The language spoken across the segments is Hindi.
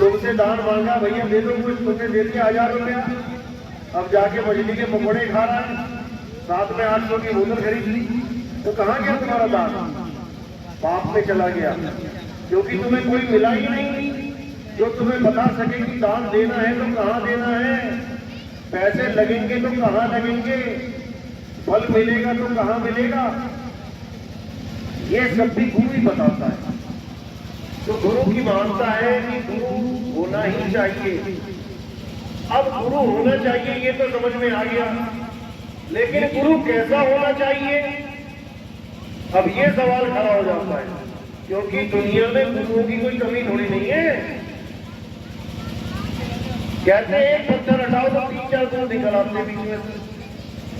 तुमसे दान मांगा, भैया दे दो कुछ, तुमने दे दिया 1000 रुपया। अब जाके मछली के पकौड़े खा रहा है, साथ में 800 की बोतल खरीद ली, तो कहाँ गया तुम्हारा दान? पाप में चला गया, क्योंकि तुम्हें कोई मिला ही नहीं जो तुम्हें बता सके कि दान देना है तो कहाँ देना है, पैसे लगेंगे तो कहाँ लगेंगे, फल मिलेगा तो कहाँ मिलेगा। ये सब भी गुरु ही बताता है। तो गुरु की मानता है कि गुरु होना ही चाहिए। अब गुरु होना चाहिए ये तो समझ में आ गया, लेकिन गुरु कैसा होना चाहिए, अब ये सवाल खड़ा हो जाता है, क्योंकि दुनिया में गुरुओं की कोई कमी थोड़ी नहीं है। कहते हैं एक पत्थर हटाओ तो 3-4 गुरु निकल आते बीच में से।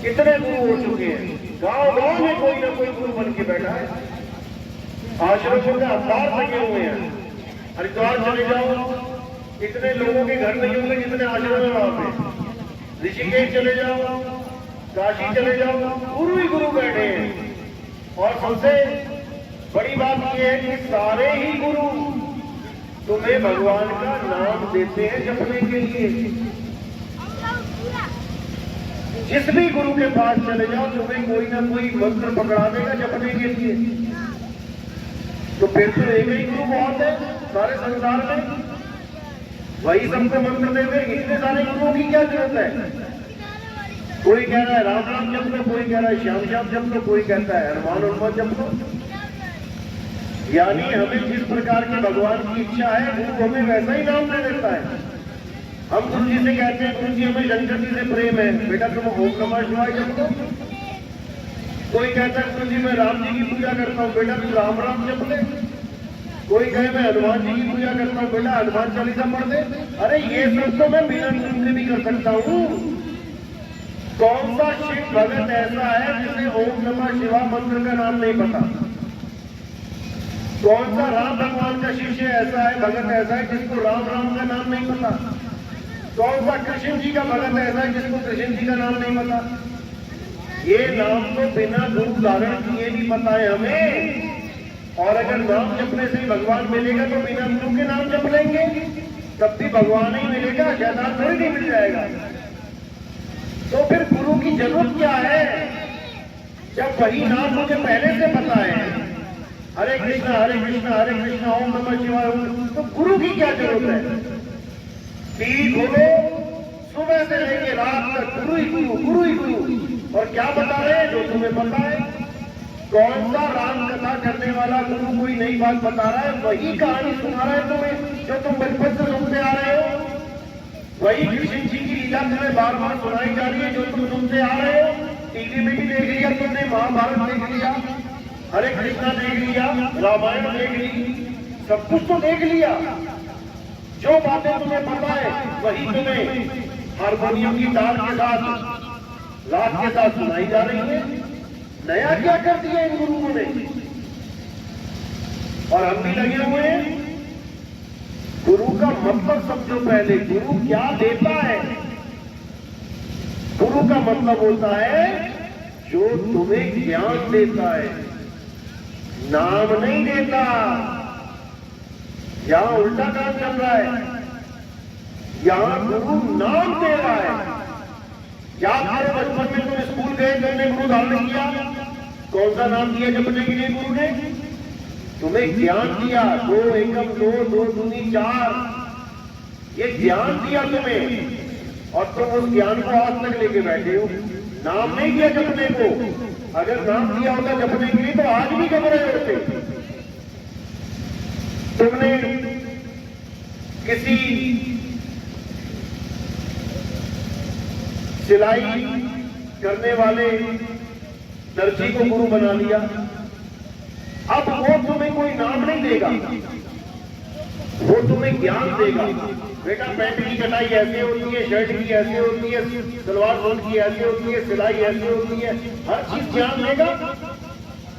कितने गुरु हो चुके हैं, गांव गांव में कोई ना कोई गुरु बन के बैठा है, आश्रमों में अवतार लगे हुए हैं। हरिद्वार चले जाओ, इतने लोगों के घर नहीं होंगे जितने आश्रम में वहां पे। ऋषिकेश चले जाओ, काशी चले जाओ, गुरु ही गुरु बैठे हैं। और सबसे बड़ी बात यह है कि सारे ही गुरु तुम्हें भगवान का नाम देते हैं जपने के लिए। जिस भी गुरु के पास चले जाओ तुम्हें कोई ना कोई मंत्र पकड़ा देगा जपने के लिए। तो फिर तो एक ही गुरु बहुत है सारे संसार में, वही सबको मंत्र दे दे। इतने सारे गुरुओं की क्या जरूरत है? कोई कह रहा है राम राम जप लो, कोई कह रहा है श्याम श्याम जप लो, कोई कहता है हनुमान जप लो। यानी हमें जिस प्रकार के भगवान की इच्छा है गुरु हमें वैसा ही नाम दे देता है। हम गुरु जी से कहते हैं गुरु जी हमें शंकर जी से प्रेम है, बेटा तुम ओम नमः शिवाय जप लो। कोई कहता है गुरु जी मैं राम जी की पूजा करता हूँ, बेटा तू राम राम जप ले। कोई कहे मैं हनुमान जी की पूजा करता हूँ, बेटा हनुमान चालीसा पढ़ दे। अरे ये सब तो मैं बिना गुरु के भी कर सकता हूँ। कौन सा शिव भगत ऐसा है जिसे ओम नमः शिवाय मंत्र का नाम नहीं पता? कौन सा राम भगवान का शिष्य ऐसा है, भगत ऐसा है जिसको राम राम का नाम नहीं पता? कौन सा कृष्ण जी का भगत ऐसा है जिसको कृष्ण जी का नाम नहीं पता? ये नाम तो बिना गुरु धारण किए भी पता है हमें। और अगर नाम जपने से भगवान मिलेगा तो बिना गुरु के नाम जप लेंगे, तब भी भगवान ही मिलेगा, शैतान थोड़ी नहीं मिल जाएगा। तो फिर गुरु की जरूरत क्या है जब वही नाम मुझे पहले से पता है? हरे कृष्णा हरे कृष्णा ओम नमः शिवाय। तो गुरु की क्या जरूरत है? टीवी खोलो, सुबह से लेके रात तक गुरु ही गुरु, गुरु ही गुरु। और क्या बता रहे हैं जो तुम्हें पता है? कौन सा राम कथा करने वाला गुरु कोई नई बात बता रहा है? वही कहानी सुना रहा है तुम्हें जो तुम बचपन से सुनते आ रहे हो। वही कृष्ण जी की लीला तुम्हें बार बार सुनाई जा रही है जो तुम सुनते आ रहे हो। टीवी में भी देख लिया तुमने, महाभारत देख लिया, हरे कृष्णा देख लिया, रामायण देख ली, सब कुछ तो देख लिया। जो बातें तुम्हें पता है वही तुम्हें हारमोनियम की तार के साथ, राग के साथ सुनाई जा रही है। नया क्या कर दिया इन गुरुओं ने? और हम भी लगे हुए हैं। गुरु का मतलब समझो पहले, गुरु क्या देता है? गुरु का मतलब होता है जो तुम्हें ज्ञान देता है, नाम नहीं देता। यहां उल्टा काम चल रहा है, यहां गुरु नाम दे रहा है। याद करो बचपन में तुम स्कूल गए, तुमने गुरु धारण किया, कौन सा नाम दिया जपने के लिए? गुरु ने तुम्हें ज्ञान दिया, 2 एकम 2, 2 दूनी 4, ये ज्ञान दिया तुम्हें। और तुम उस ज्ञान को आज तक लेके बैठे हो। नाम नहीं दिया जपने को। अगर नाम दिया होता जपने के लिए तो आज भी जप रहे होते। तुमने किसी सिलाई करने वाले दर्जी को गुरु बना लिया, अब वो तुम्हें कोई नाम नहीं देगा, वो तुम्हें ज्ञान देगा। बेटा पैंट की कटाई ऐसे होती है, शर्ट की ऐसे होती है, सलवार सूट की ऐसे होती है, सिलाई ऐसे होती है, हर चीज ज्ञान देगा।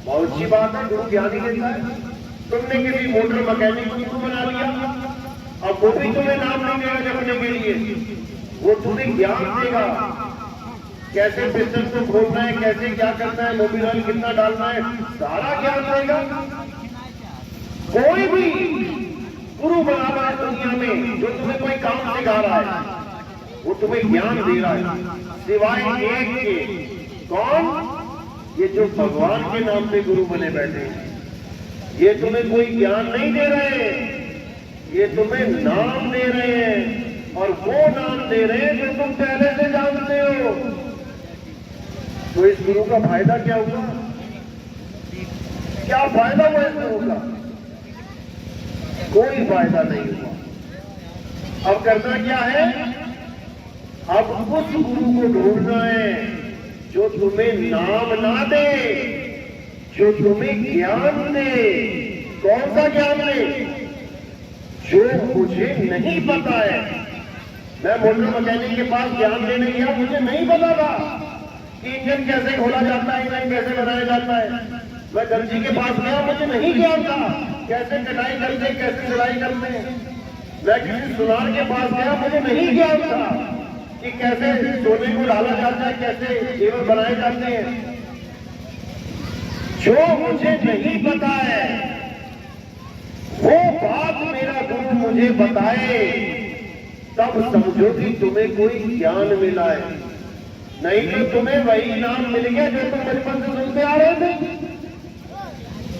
बहुत अच्छी बात है, गुरु ज्ञान ही देता है। तुमने किसी मोटर मैकेनिक को गुरु बना लिया, अब वो भी तुम्हें नाम नहीं देगा जपने के लिए, वो तुम्हें ज्ञान देगा। कैसे पिस्टन को खोलना है, कैसे क्या करना है, मोबिल ऑयल कितना डालना है, सारा ज्ञान देगा। कोई भी गुरु बना रहा है दुनिया में जो तुम्हें कोई काम सिखा रहा है, वो तुम्हें ज्ञान दे रहा है, सिवाय एक के। कौन? ये जो भगवान के नाम पे गुरु बने बैठे हैं। ये तुम्हें कोई ज्ञान नहीं दे रहे, ये तुम्हें नाम दे रहे हैं, और वो नाम दे रहे हैं जो तुम पहले से जानते हो। तो इस गुरु का फायदा क्या हुआ? क्या फायदा हुआ इस गुरु का? कोई फायदा नहीं हुआ। अब करना क्या है? अब उस गुरु को ढूंढना है जो तुम्हें नाम ना दे, जो तुम्हें ज्ञान दे। कौन सा ज्ञान दे? जो मुझे नहीं पता है। मैं मोटर मैकेनिक के पास ज्ञान देने गया, मुझे नहीं पता था कि इंजन कैसे खोला जाता है, इंजन कैसे बनाया जाता है। मैं दर्जी के पास गया, मुझे नहीं ज्ञान था कैसे कटाई करते, कैसे सिलाई करते हैं। मैं किसी सुनार के पास गया, मुझे नहीं ज्ञान था कि कैसे सोने को डाला जाता है, कैसे जेवर बनाए जाते हैं। जो मुझे नहीं पता है वो बात मेरा गुरु मुझे बताए, तब समझो कि तुम्हें कोई ज्ञान मिला है। नहीं तो तुम्हें वही नाम मिल गया जो तुम बचपन से सुनते आ रहे थे।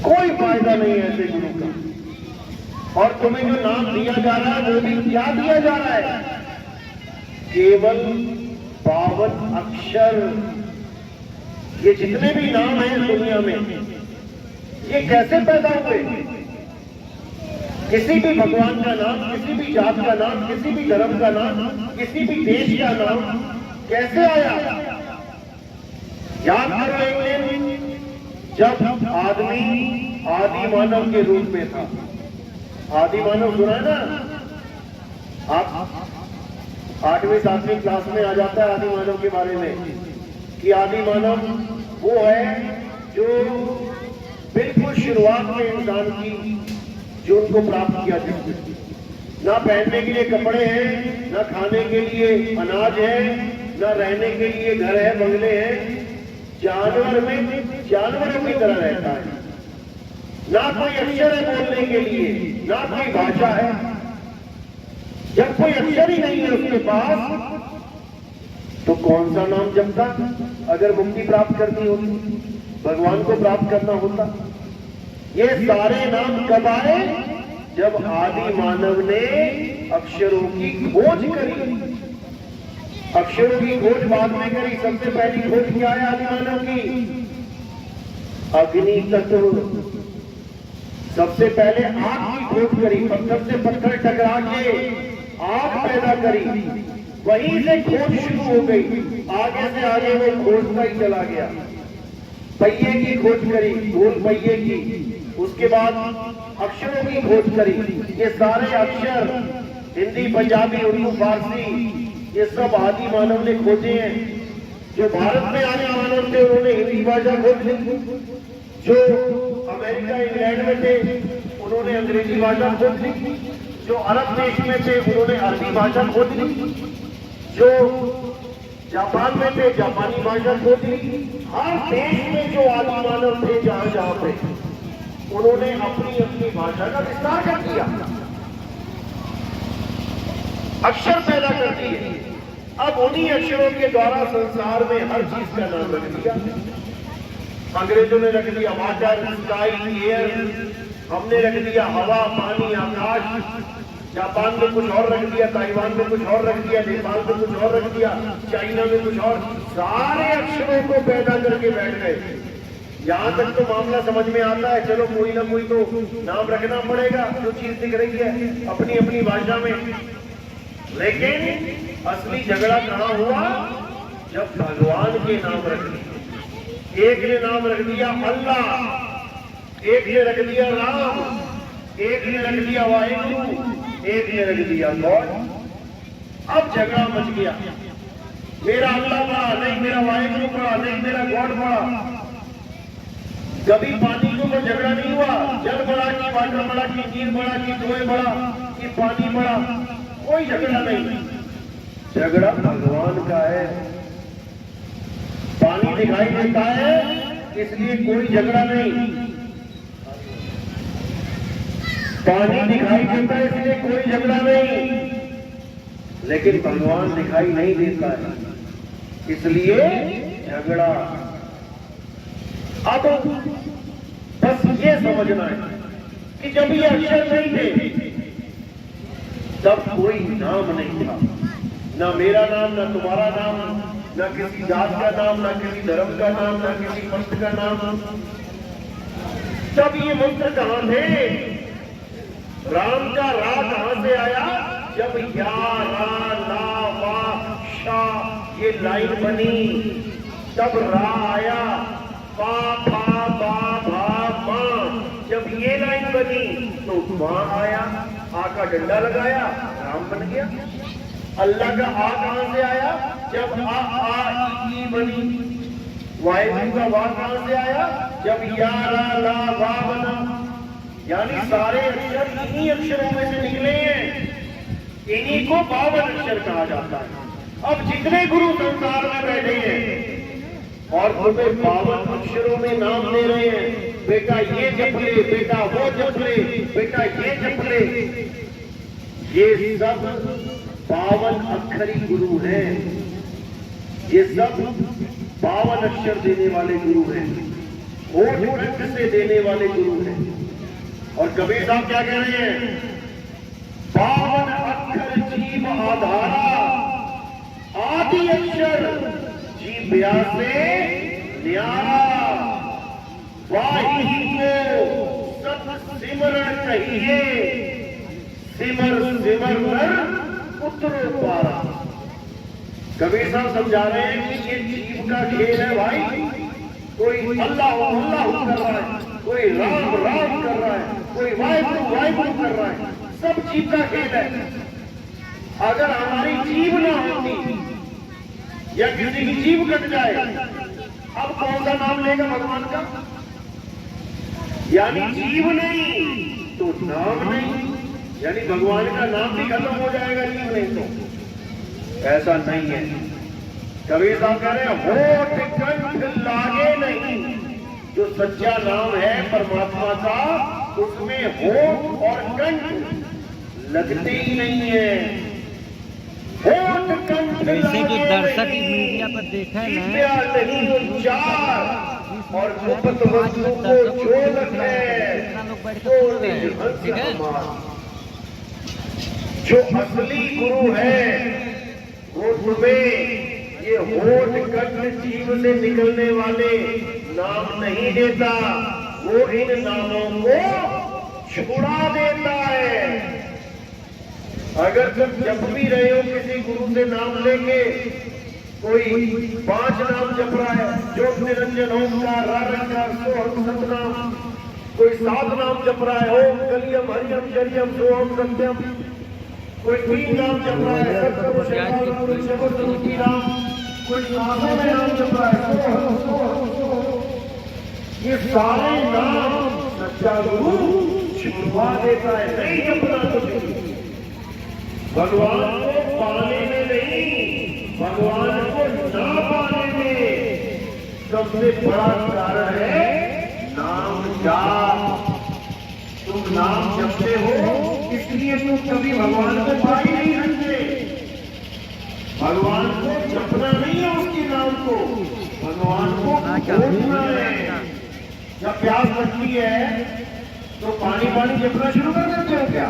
कोई फायदा नहीं है ऐसे गुरु का। और तुम्हें जो नाम दिया जा रहा है वो भी क्या दिया जा रहा है? केवल 52 अक्षर। ये जितने भी नाम हैं दुनिया में, ये कैसे पैदा हुए? किसी भी भगवान का नाम, किसी भी जात का नाम, किसी भी धर्म का नाम, किसी भी देश का नाम कैसे आया? याद करो एक दिन जब आदमी आदि मानव के रूप में था। आदि मानव सुना है ना? आप 8वीं 7वीं क्लास में आ जाता है आदि मानव के बारे में, कि आदि मानव वो है जो बिल्कुल शुरुआत में इंसान की जो उनको प्राप्त किया जाए। ना पहनने के लिए कपड़े हैं, ना खाने के लिए अनाज है, ना रहने के लिए घर है, बंगले हैं। जानवर में जानवरों की तरह रहता है। ना कोई अक्षर है बोलने के लिए, ना कोई भाषा है। जब कोई अक्षर ही नहीं है उसके पास, तो कौन सा नाम जपता? अगर मुक्ति प्राप्त करनी होती, भगवान को प्राप्त करना होता। ये सारे नाम कब आए? जब आदि मानव ने अक्षरों की खोज करी। अक्षरों की खोज बाद में करी। सबसे पहली खोज क्या है आदि मानव की? अग्नि तत्व। सबसे पहले आग की खोज करी। पत्थर से पत्थर टकरा के आग पैदा करी। वहीं से खोज शुरू हो गई। आगे से आगे वो खोजता ही चला गया। पहिए की खोज करी, गोल पहिए की। उसके बाद अक्षरों की खोज करी। ये सारे अक्षर हिंदी, पंजाबी, उर्दू, फारसी, ये सब आदि मानव ने खोजे हैं। जो भारत में आने मानव थे उन्होंने हिंदी भाषा खोज ली। जो अमेरिका, इंग्लैंड में थे उन्होंने अंग्रेजी भाषा खोज ली। जो अरब देश में थे उन्होंने अरबी भाषा खोज ली। जो जापान में थे जापानी भाषा खोज ली। हर देश में जो आदि मानव थे जहां जहां पे, उन्होंने अपनी अपनी भाषा का विस्तार कर दिया, अक्षर पैदा कर दिए। अब उन्हीं अक्षरों के द्वारा संसार में हर चीज का नाम रख दिया। अंग्रेजों ने रख दिया वाटर, स्काई, एयर। हमने रख दिया हवा, पानी, आकाश। जापान में कुछ और रख दिया, ताइवान में कुछ और रख दिया, नेपाल में कुछ और रख दिया, चाइना में कुछ और। सारे अक्षरों को पैदा करके बैठ गए। यहां तक तो मामला समझ में आता है, चलो कोई ना कोई तो नाम रखना पड़ेगा जो चीज दिख रही है अपनी अपनी भाषा में। लेकिन असली झगड़ा कहां हुआ? जब भगवान के नाम रख दिए। एक ने नाम रख दिया अल्लाह, एक ने रख दिया राम, एक ने रख दिया वाहिगुरु, एक ने रख दिया गॉड। अब झगड़ा मच गया। मेरा अल्लाह पड़ा नहीं, मेरा वाहिगुरु पड़ा नहीं, मेरा गॉड पड़ा। कभी पानी को तो झगड़ा नहीं हुआ। जल बड़ा कि वाटर बड़ा कि नीर बड़ा कि धुएं बड़ा कि पानी बड़ा, कोई झगड़ा नहीं। झगड़ा भगवान का है। पानी दिखाई देता है इसलिए कोई झगड़ा नहीं। पानी दिखाई देता है इसलिए कोई झगड़ा नहीं। लेकिन भगवान दिखाई नहीं देता है, इसलिए झगड़ा। अब बस ये समझना है कि जब ये अक्षर नहीं थे तब कोई नाम नहीं था, ना मेरा नाम, ना तुम्हारा नाम, ना किसी जात का नाम, ना किसी धर्म का नाम, ना किसी पंथ का नाम। तब ये मंत्र कहां थे? राम का रा कहां से आया? जब या रा ला वा शा ये लाइन बनी तब रा आया, पा फा बा भा मा जब ये लाइन बनी तो मां आया, आ का डंडा लगाया, राम बन गया। अल्लाह का आ कहां से आया? जब आ ई बनी। वाहिगुरु का वाह कहां से आया? जब या रा ला वा बना। यानी सारे अक्षर इन्हीं अक्षरों में से निकले हैं, इन्हीं को 52 अक्षर कहा जाता है। अब जितने गुरु संसार में बैठे हैं और तुम्हें 52 अक्षरों में नाम दे रहे हैं, बेटा ये जप ले, बेटा वो जप ले, बेटा ये जप ले, ये सब 52 अक्षरी गुरु हैं। ये सब 52 अक्षर देने वाले गुरु हैं, होठ से देने वाले गुरु हैं। और कबीर साहब क्या कह रहे हैं? 52 अक्षर जीव आधारा, आदि अक्षर जीव व्यासे न्यारा, वाही को सत सिमरण कहिए, सिमर सिमर कर उतरो पारा। कबीर साहब समझा रहे हैं कि ये जीव का खेल है भाई। कोई अल्लाह कर रहा है, कोई राम राम कर रहा है, कोई वाहिगुरु वाहिगुरु कर रहा है, सब जीव का खेल है। अगर हमारी जीव ना होती या किसी की जीव कट जाए, अब कौन सा नाम लेगा भगवान का? यानी जीव नहीं तो नाम नहीं, यानी भगवान का नाम भी खत्म हो जाएगा जीव नहीं तो। ऐसा नहीं है। कबीर साहब कह रहे हैं होठ कंठ लागे नहीं। जो सच्चा नाम है परमात्मा का, उसमें होठ और कंठ लगते ही नहीं है। होठ कंठ जैसे कि दर्शक मीडिया पर देखा है नहीं चार और गुप्त वस्तु को छोड़ है, जो असली गुरु है वो तुम्हें ये होठ कंठ जीव से निकलने वाले नाम नहीं देता, वो इन नामों को छुड़ा देता है। अगर तुम जप भी रहे हो किसी गुरु से नाम लेके, कोई 5 नाम जप रहा है, ज्योत निरंजन ओंकार रारंकार सोहम सतनाम, कोई 7 नाम जप रहा है, ओम कलियम हरियम शरियम सोहम सत्यम, कोई 3 नाम जप रहा है, सत्संग शिव राम, कोई 7 में नाम जप रहा है, सोहम सोहम सोहम। ये सारे नाम सच्चा गुरु छुपा देता है, नहीं जपना कुछ। भगवान को पाने में नहीं, भगवान को ना पाने में सबसे बड़ा कारण है नाम जाप। तुम नाम जपते हो इसलिए तुम कभी भगवान को पा ही नहीं सकते। भगवान को जपना नहीं है उसके नाम को, भगवान को खोजना है। जब प्यास लगती है तो पानी पानी जपना शुरू कर देते हो क्या?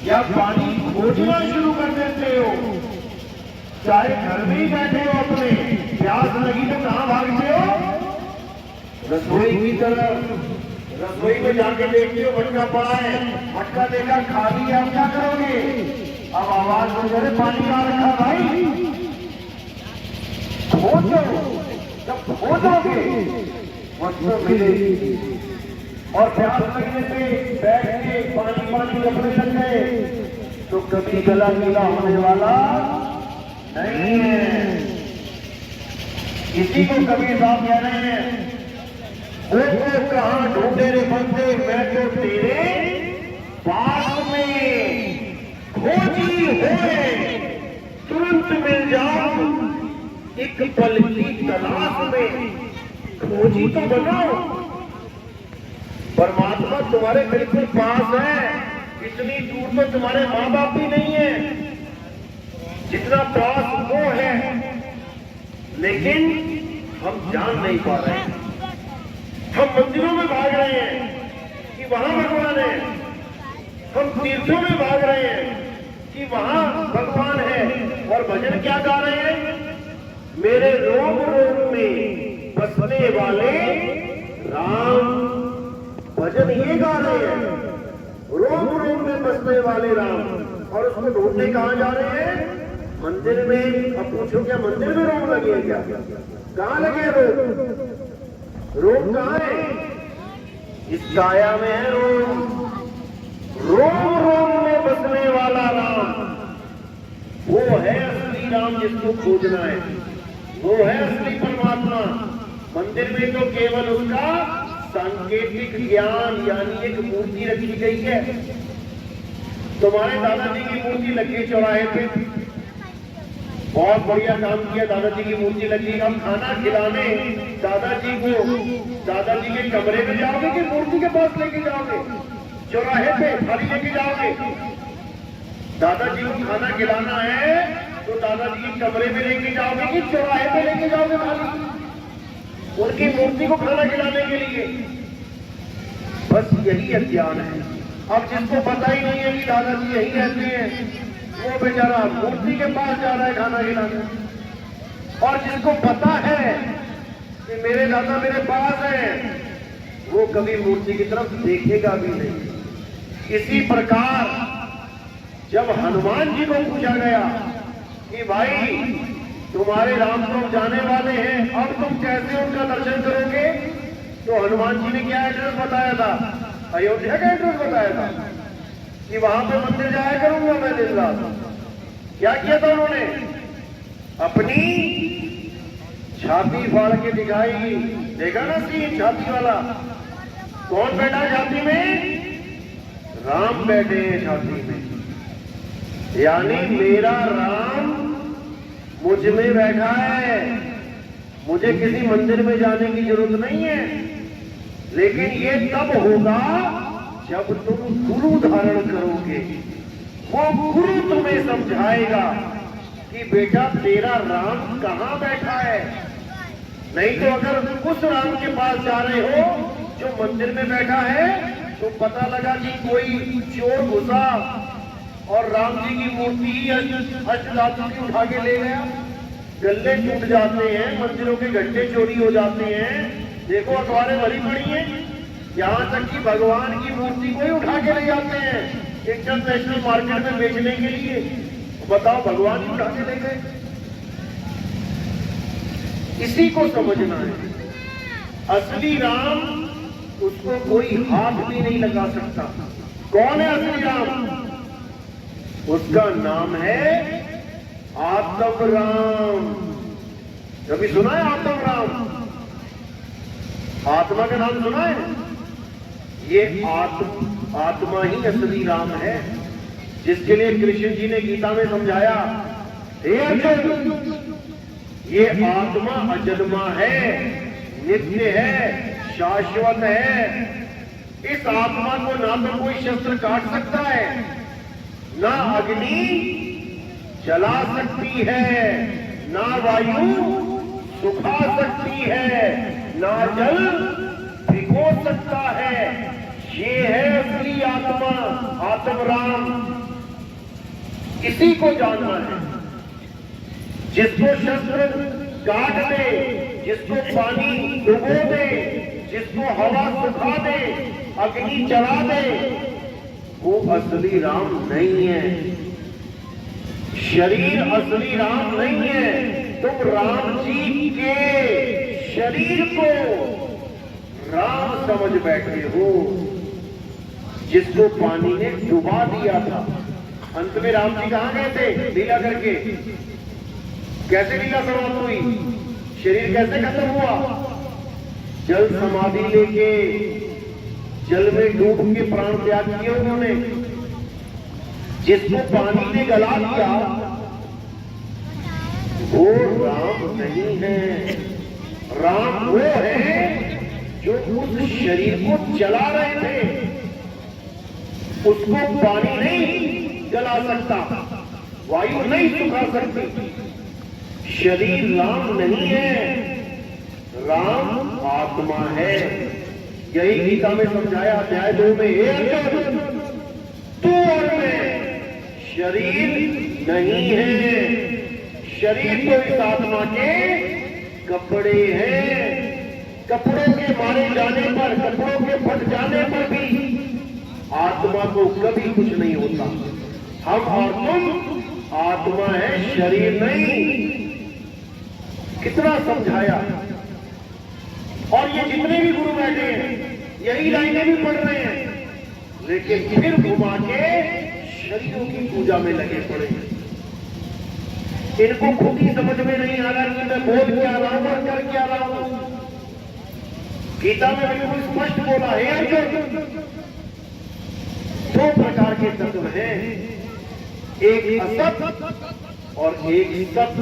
या पानी खोजना शुरू कर देते हो? चाहे घर में ही बैठे हो अपने, प्यास लगी तो कहां भागते हो? रसोई की तरफ। रसोई में जाके देखते हो मटका पड़ा है, मटका देखा खाली है, आप क्या करोगे? अब आवाज हो जाए पानी आ रखा भाई, खोजो। जब खोजोगे वस्तु मिलेगी। और प्यास लगने से बैठ के पानी पानी जपने लग गए तो कभी गला गीला होने वाला नहीं है। इसी को कबीर साहब कह रहे हैं, वो कहां ढूंढे रे बंदे, मैं तो तेरे पास में खोजी होए, तुरंत मिल जाओ एक पल की तलाश में। खोजी तो बनाओ, परमात्मा तुम्हारे बिल्कुल पास है। इतनी दूर तो तुम्हारे माँ बाप भी नहीं है, जितना प्रयास वो है, लेकिन हम जान नहीं पा रहे हैं। हम मंदिरों में भाग रहे हैं कि वहां भगवान है, हम तीर्थों में भाग रहे हैं कि वहां भगवान है, और भजन क्या गा रहे हैं? मेरे रोम रोम में बसने वाले राम, भजन ये गा रहे हैं, रोम रोम में बसने वाले राम। और उसको ढूंढने कहां जा रहे हैं? मंदिर में। अब पूछो क्या मंदिर में रोम लगे हैं क्या? कहां लगे रोम? रोम कहां है? इस काया में है रोम। रोम रोम में बसने वाला राम, वो है असली राम जिसको खोजना है, वो है असली परमात्मा। मंदिर में तो केवल उसका सांकेतिक ज्ञान यानी एक मूर्ति रखी गई है। तुम्हारे दादाजी की मूर्ति लगी चौराहे पे, बहुत बढ़िया काम किया। दादाजी की मूर्ति लगी, हम खाना खिलाने दादाजी को, दादाजी के कमरे में जाओगे कि मूर्ति के पास लेके जाओगे? चौराहे पे थाली लेके जाओगे? दादाजी को खाना खिलाना है तो दादाजी के कमरे में लेके जाओगे कि चौराहे पे लेके जाओगे थाली, उनकी मूर्ति को खाना खिलाने के लिए? बस यही अज्ञान है। अब जिसको पता ही नहीं है कि दादाजी यही रहते हैं, वो बेचारा मूर्ति के पास जा रहा है खाना खिलाने। और जिसको पता है कि मेरे दादा मेरे पास है, वो कभी मूर्ति की तरफ देखेगा भी नहीं। इसी प्रकार जब हनुमान जी को पूछा गया कि भाई तुम्हारे राम तो जाने वाले हैं, अब तुम कैसे उनका दर्शन करोगे? तो हनुमान जी ने क्या एड्रेस बताया था? अयोध्या का एड्रेस बताया था कि वहां पे मंदिर जाया करूंगा मैं दिन रात। क्या किया था उन्होंने? अपनी छाती फाड़ के दिखाई। देखा ना सीन छाती वाला? कौन बैठा छाती में? राम बैठे हैं छाती में। यानी मेरा राम मुझ में बैठा है, मुझे किसी मंदिर में जाने की जरूरत नहीं है। लेकिन ये तब होगा जब तुम गुरु धारण करोगे। वो गुरु तुम्हें समझाएगा कि बेटा तेरा राम कहां बैठा है। नहीं तो अगर उस राम के पास जा रहे हो जो मंदिर में बैठा है, तो पता लगा कि कोई चोर घुसा और राम जी की मूर्ति अष्टधातु की उठा के ले गया। गल्ले टूट जाते हैं, मंदिरों के घंटे चोरी हो जाते हैं। देखो अखबारें भरी पड़ी हैं, यहाँ तक कि भगवान की मूर्ति को ही उठा के ले जाते हैं इंटरनेशनल मार्केट में बेचने के लिए। बताओ, भगवान ही उठा के ले गए। इसी को समझना है। असली राम, उसको कोई हाथ भी नहीं लगा सकता। कौन है असली राम? उसका नाम है आत्म राम। कभी सुना है आत्म राम? आत्मा का नाम सुना है? ये आत्मा ही असली राम है, जिसके लिए कृष्ण जी ने गीता में समझाया, हे अर्जुन, ये आत्मा अजन्मा है, नित्य है, शाश्वत है। इस आत्मा को ना तो कोई शस्त्र काट सकता है, ना अग्नि जला सकती है, ना वायु सुखा सकती है, ना जल भिगो सकता है। ये है असली आत्मा, आत्म राम। इसी को जानना है। जिसको शस्त्र काट दे, जिसको पानी डुबो दे, जिसको हवा सुखा दे, अग्नि जला दे, वो असली राम नहीं है। शरीर असली राम नहीं है। तुम राम जी के शरीर को राम समझ बैठे हो, जिसको पानी ने डुबा दिया था। अंत में राम जी कहां गए थे लीला करके? कैसे लीला समाप्त हुई? शरीर कैसे खत्म हुआ? जल समाधि लेके जल में डूब के प्राण त्याग किए उन्होंने। जिसको पानी ने गला दिया वो राम नहीं है। राम वो है जो उस शरीर को जला रहे थे। उसको पानी नहीं जला सकता। वायु नहीं सुखा सकती। शरीर राम नहीं है, राम आत्मा है। यही गीता में समझाया अध्याय 2 में, हे अर्जुन तू और मैं शरीर नहीं है, शरीर तो इस आत्मा के कपड़े हैं। कपड़ों के मारे जाने पर, कपड़ों के फट जाने पर भी आत्मा को कभी कुछ नहीं होता। हम और तुम आत्मा है, शरीर नहीं। कितना समझाया। और ये जितने भी गुरु बैठे हैं यही लाइनें भी पढ़ रहे हैं, लेकिन फिर घुमा के शरीरों की पूजा में लगे पड़े हैं। इनको खुद ही समझ में नहीं आ रहा कि मैं बोल क्या रहा हूं और कर क्या रहा हूं। गीता में बिल्कुल स्पष्ट बोला है अर्जुन, 2 प्रकार के तत्व हैं, एक असत और एक सत।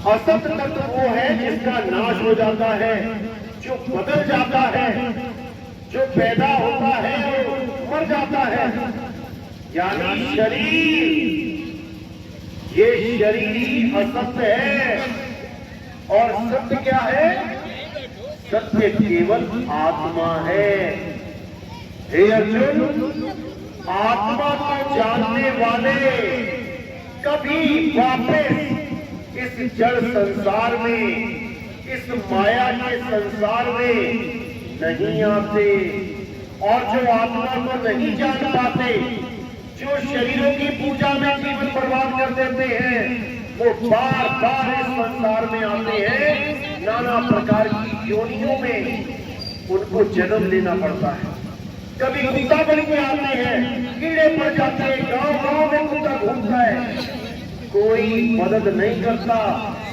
असत तत्व वो है जिसका नाश हो जाता है, जो बदल जाता है, जो पैदा होता है और मर जाता है, यानी शरीर। ये शरीर असत्य है। और सत्य क्या है? सत्य केवल आत्मा है। हे अर्जुन, आत्मा को जानने वाले कभी वापस इस जड़ संसार में, इस माया के संसार में नहीं आते। और जो आत्मा को नहीं जान पाते, जो शरीरों की पूजा में जीवन बर्बाद कर देते हैं, वो बार बार इस संसार में आते हैं। नाना प्रकार की योनियों में उनको जन्म लेना पड़ता है। कभी कुत्ता बन के आते हैं, कीड़े पड़ जाते हैं, गांव गांव में कुत्ता घूमता है, कोई मदद नहीं करता,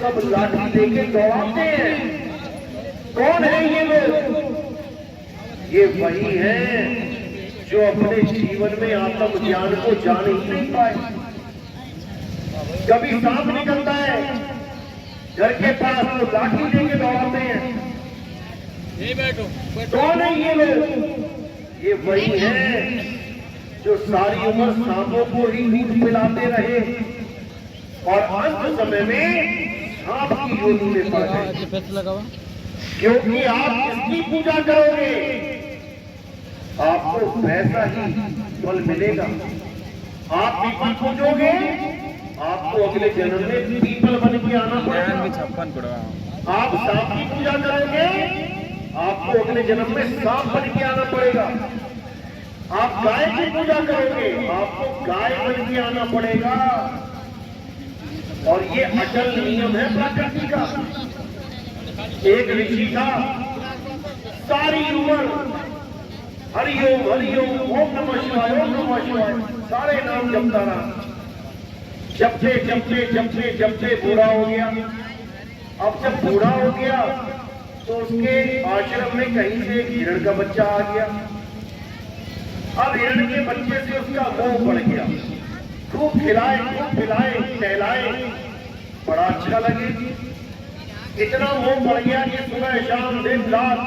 सब लाठी देके दौड़ाते हैं। कौन है ये लोग? ये वही हैं जो अपने जीवन में आत्म ज्ञान को जान ही नहीं पाए। कभी सांप निकलता है घर के पास, तो लाठी लेके दौड़ाते हैं। कौन है ये लोग? ये वही हैं जो सारी उम्र सांपों को ही दूध पिलाते रहे और अंत समय में सांप की योनि में पड़ गए। क्योंकि आप जिसकी पूजा करोगे आपको वैसा ही फल मिलेगा। आप पीपल पूजोगे, आपको अगले जन्म में पीपल बन के आना पड़ेगा। आप सांप की पूजा करोगे, आपको अगले जन्म में सांप बन के आना पड़ेगा। आप गाय की पूजा करोगे, आपको गाय बन के आना पड़ेगा। और ये अचल नियम है प्रकृति का। एक ऋषि था, सारी उम्र हरिओम हरिओम, ओम नमः शिवाय, ओम नमः शिवाय, सारे नाम जपता रहा। जपते जपते जपते जपते बूढ़ा हो गया। अब जब बूढ़ा हो गया तो उसके आश्रम में कहीं से एक हिरण का बच्चा आ गया। अब हिरण के बच्चे से उसका मोह पड़ गया। खूब खिलाए, खूब पिलाए, टहलाए, बड़ा अच्छा लगे। इतना मोह पड़ गया कि सुबह शाम दिन रात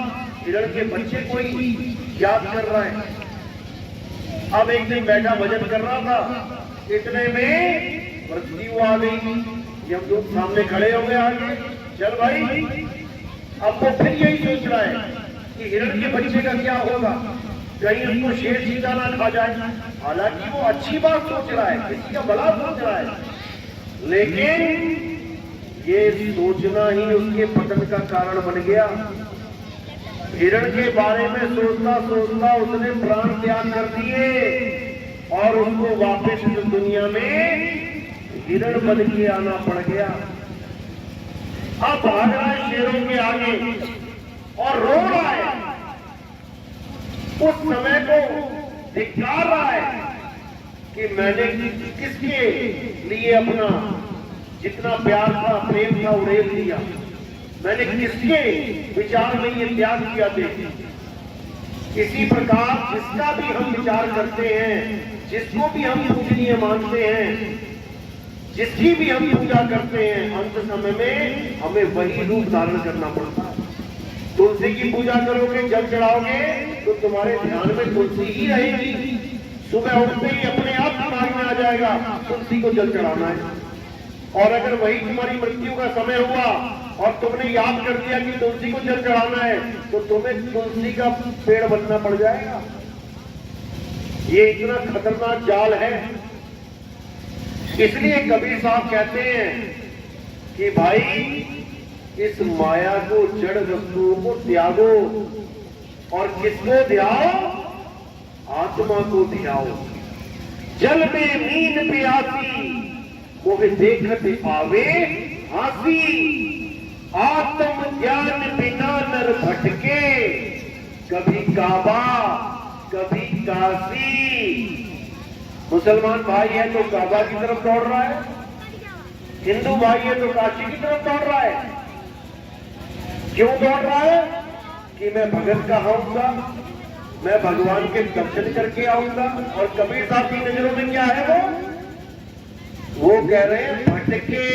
हिरण के बच्चे को ही याद कर रहा है। अब एक दिन बैठा भजन कर रहा था, इतने में मृत्यु आ गई। यमदूत सामने खड़े हो गए आगे, चल भाई। अब वो फिर यही सोच रहा है कि हिरण के बच्चे का क्या होगा, कहीं उसको शेर चीता ना खा जाए। हालांकि वो अच्छी बात सोच रहा है, किसी का भला सोच रहा है, लेकिन ये सोचना ही उसके पतन का कारण बन गया। हिरण के बारे में सोचता सोचता उसने प्राण त्याग कर दिए और उसको वापस इस दुनिया में हिरण बन के आना पड़ गया। अब भाग रहा है शेरों के आगे और रो रहा है, उस समय को धिक्कार रहा है कि मैंने किसके लिए अपना जितना प्यार था, प्रेम था, उड़ेल दिया। मैंने किसके विचार में ये त्याग किया थे। इसी प्रकार जिसका भी हम विचार करते हैं, जिसको भी हम पूजनीय मानते हैं, जिसकी भी हम पूजा करते हैं, अंत समय में हमें वही रूप धारण करना पड़ता है। तुलसी की पूजा करोगे, जल चढ़ाओगे, तो तुम्हारे ध्यान में तुलसी ही रहेगी। सुबह उठते ही अपने आप दिमाग में आ जाएगा तुलसी को जल चढ़ाना है। और अगर वही तुम्हारी मृत्यु का समय हुआ और तुमने याद कर दिया कि तुलसी को जल चढ़ाना है, तो तुम्हें तुलसी का पेड़ बनना पड़ जाएगा। ये इतना खतरनाक जाल है। इसलिए कबीर साहब कहते हैं कि भाई इस माया को, जड़ वस्तुओं को त्यागो। और किसको ध्याओ? आत्मा को ध्याओ। जल में मीन प्यासी, वो देखत आवे हासी। आत्म ज्ञान बिना नर भटके, कभी काबा कभी काशी। मुसलमान भाई है तो काबा की तरफ दौड़ रहा है, हिंदू भाई है तो काशी की तरफ दौड़ रहा है। क्यों दौड़ रहा है? कि मैं भगत का होऊंगा, मैं भगवान के दर्शन करके आऊंगा। और कबीर साहब की नजरों में क्या है? वो कह रहे हैं भटके,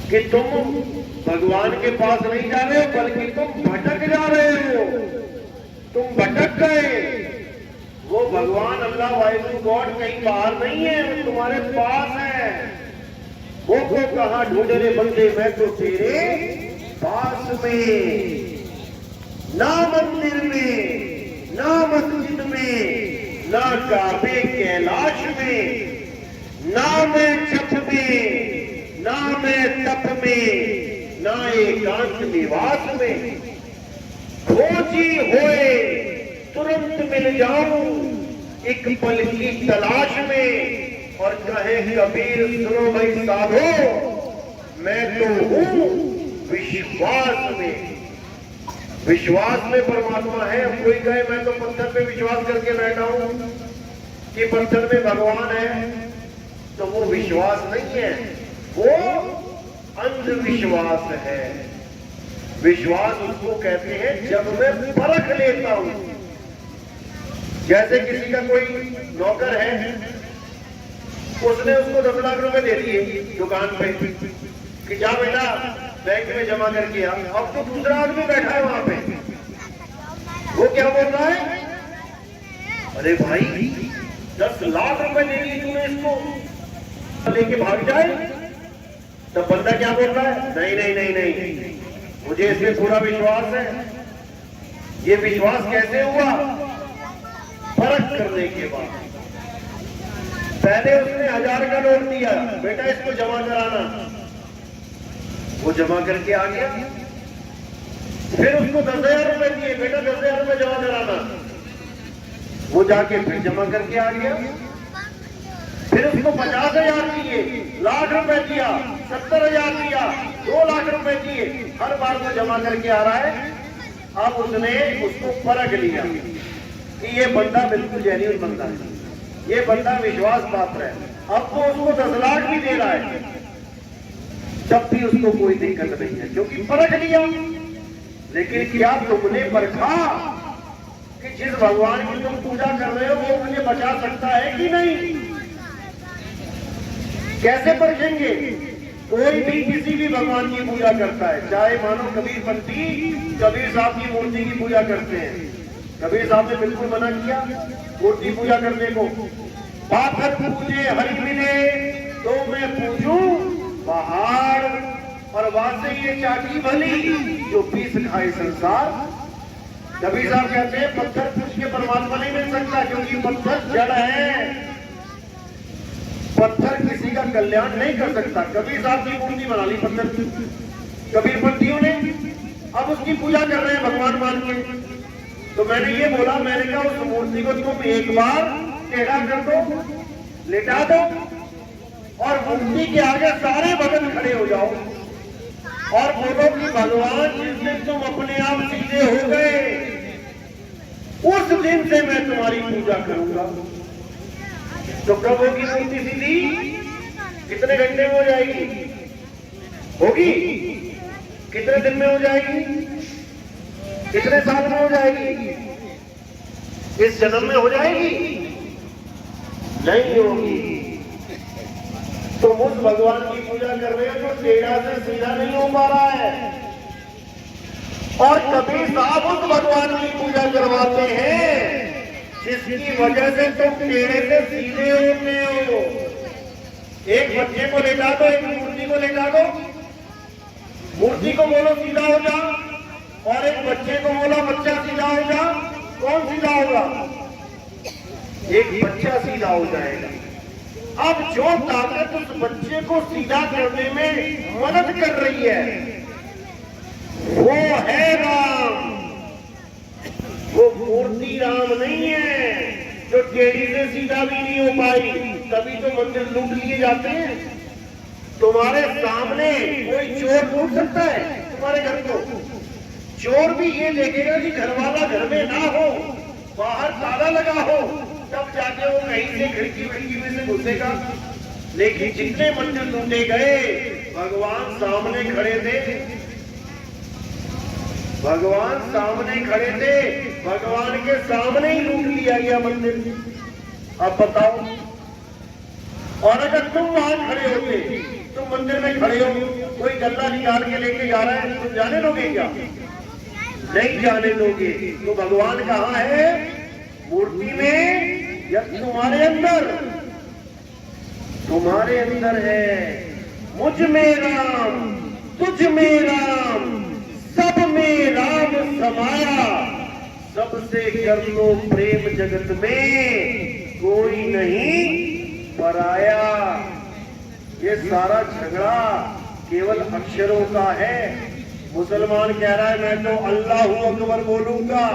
कि तुम भगवान के पास नहीं जा रहे हो, बल्कि तुम भटक जा रहे हो। तुम भटक गए। वो भगवान अल्लाह वाहिगुरु गॉड कहीं बाहर नहीं है, वो तुम्हारे पास है। वो को कहा ढूंढ रे बंदे, मैं तो तेरे पास में। ना मंदिर में, ना मस्जिद में, ना काबे कैलाश में, ना मैं छप में, ना मैं तप में, ना एकांत निवास में। खोजी होए तुरंत मिल जाऊं, एक पल की तलाश में। और कहे कबीर सुनो भाई साधो, मैं तो हूं विश्वास में। विश्वास में परमात्मा है। अब कोई कहे मैं तो पत्थर पे विश्वास करके बैठा हूं कि पत्थर में भगवान है, तो वो विश्वास नहीं है, वो अंधविश्वास है। विश्वास उसको कहते हैं जब मैं परख लेता हूं। जैसे किसी का कोई नौकर है, उसने उसको 10 लाख रुपए दे दिए दुकान पे कि जा बेटा बैंक में जमा करके आ। अब तो दूसरा आदमी बैठा है वहां पे, वो क्या बोल रहा है? अरे भाई 10 लाख रुपए दे दिए तूने इसको, लेके भाग जाए। तब बंदा क्या बोल रहा है? नहीं नहीं नहीं नहीं, मुझे इसमें पूरा विश्वास है। ये विश्वास कैसे हुआ? परख करने के बाद। पहले उसने 1000 का नोट दिया, बेटा इसको जमा कराना, वो जमा करके आ गया। फिर उसको 10,000 रुपए दिए, बेटा 10,000 रुपए जमा कराना, वो जाके फिर जमा करके आ गया। फिर उसको 50,000 दिए, लाख रुपए दिया, 70,000 दिया, 2 लाख रुपए दिए, हर बार वो जमा करके आ रहा है। अब उसने उसको परख लिया कि ये बंदा बिल्कुल जेन्युइन बंदा है, ये बंदा विश्वास पात्र है। अब तो उसको 10 लाख भी दे रहा है, तब भी उसको कोई दिक्कत नहीं है, क्योंकि परख लिया। लेकिन क्या तुमने परखा कि जिस भगवान की तुम पूजा कर रहे हो वो मुझे बचा सकता है कि नहीं? कैसे परखेंगे? कोई भी किसी भी भगवान की पूजा करता है, चाहे मानो कबीरपंथी कबीर साहब की मूर्ति की पूजा करते हैं। कबीर साहब ने बिल्कुल मना किया मूर्ति पूजा करने को। पाथर पूजे हरि मिले तो मैं पूजूं पहाड़, और वासे ये चाटी भली जो पीस खाए संसार। कबीर साहब कहते हैं पत्थर पूछ के परमात्मा नहीं मिल सकता, क्योंकि पत्थर जड़ है। पत्थर किसी का कल्याण नहीं कर सकता। कबीर साहब की मूर्ति बना ली पत्थर की कबीरपंथियों ने, अब उसकी पूजा कर रहे हैं भगवान मान के। तो मैंने ये बोला, मैंने कहा उस मूर्ति को तुम एक बार टेढ़ा कर दो, लेटा दो, और मूर्ति के आगे सारे भगत खड़े हो जाओ और बोलो कि भगवान जिस दिन तुम अपने आप सीधे हो गए उस दिन से मैं तुम्हारी पूजा करूंगा। तो कब होगी मूर्ति सीधी? कितने घंटे में हो जाएगी? होगी? कितने दिन में हो जाएगी? कितने साल में हो जाएगी? इस जन्म में हो जाएगी? नहीं होगी। तुम उस भगवान की पूजा कर रहे हो जो टेढ़ा से सीधा नहीं हो पा रहा है। और कबीर साहब उस भगवान की पूजा करवाते हैं जिसकी वजह से तुम टेढ़े से सीधे होते हो। एक बच्चे को लेटा दो, एक मूर्ति को लेटा दो, मूर्ति को बोलो सीधा हो जा, और एक बच्चे को बोलो बच्चा सीधा हो जा, कौन सीधा होगा? एक बच्चा सीधा हो जाएगा। अब जो ताकत उस बच्चे को सीधा करने में मदद कर रही है वो है राम, वो मूर्ति राम नहीं है जो टेढ़ी से सीधा भी नहीं हो पाई। तभी तो मंदिर लूट लिए जाते हैं। तुम्हारे सामने कोई चोर लूट सकता है तुम्हारे घर को? चोर भी ये देखेगा कि घर वाला घर में ना हो, बाहर ताला लगा हो, तब जाके वो कहीं से खिड़की में से घुसेगा। लेकिन जितने मंदिर लूटे गए भगवान सामने खड़े थे, भगवान सामने खड़े थे, भगवान के सामने ही लूट लिया गया मंदिर। अब बताओ, और अगर तुम वहां खड़े होते, तुम मंदिर में खड़े हो, कोई गल्ला निकाल के लेके जा रहा है, तुम जाने लोगे क्या? नहीं जाने लोगे। तो भगवान कहाँ है? मूर्ति में या तुम्हारे अंदर? तुम्हारे अंदर है। मुझ में राम, तुझ में राम, सब में राम समाया, सबसे कर लो प्रेम जगत में, कोई नहीं पराया। ये सारा झगड़ा केवल अक्षरों का है। मुसलमान कह रहा है मैं तो अल्लाह अकबर बोलूंगा,